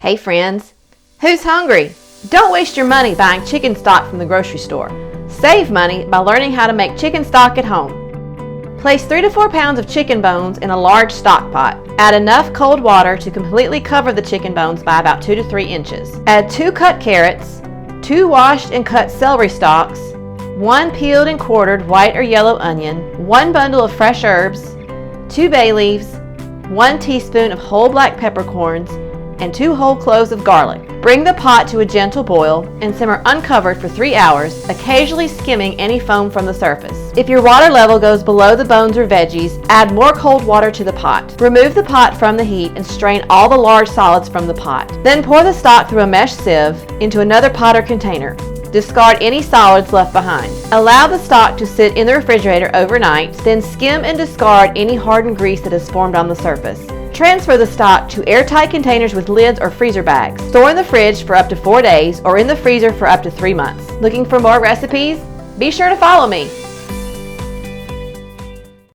Hey friends, who's hungry? Don't waste your money buying chicken stock from the grocery store. Save money by learning how to make chicken stock at home. Place 3 to 4 pounds of chicken bones in a large stock pot. Add enough cold water to completely cover the chicken bones by about 2 to 3 inches. Add 2 cut carrots, 2 washed and cut celery stalks, 1 peeled and quartered white or yellow onion, 1 bundle of fresh herbs, 2 bay leaves, 1 teaspoon of whole black peppercorns, and 2 whole cloves of garlic. Bring the pot to a gentle boil and simmer uncovered for 3 hours, occasionally skimming any foam from the surface. If your water level goes below the bones or veggies, add more cold water to the pot. Remove the pot from the heat and strain all the large solids from the pot. Then pour the stock through a mesh sieve into another pot or container. Discard any solids left behind. Allow the stock to sit in the refrigerator overnight, then skim and discard any hardened grease that has formed on the surface. Transfer the stock to airtight containers with lids or freezer bags. Store in the fridge for up to 4 days or in the freezer for up to 3 months. Looking for more recipes? Be sure to follow me.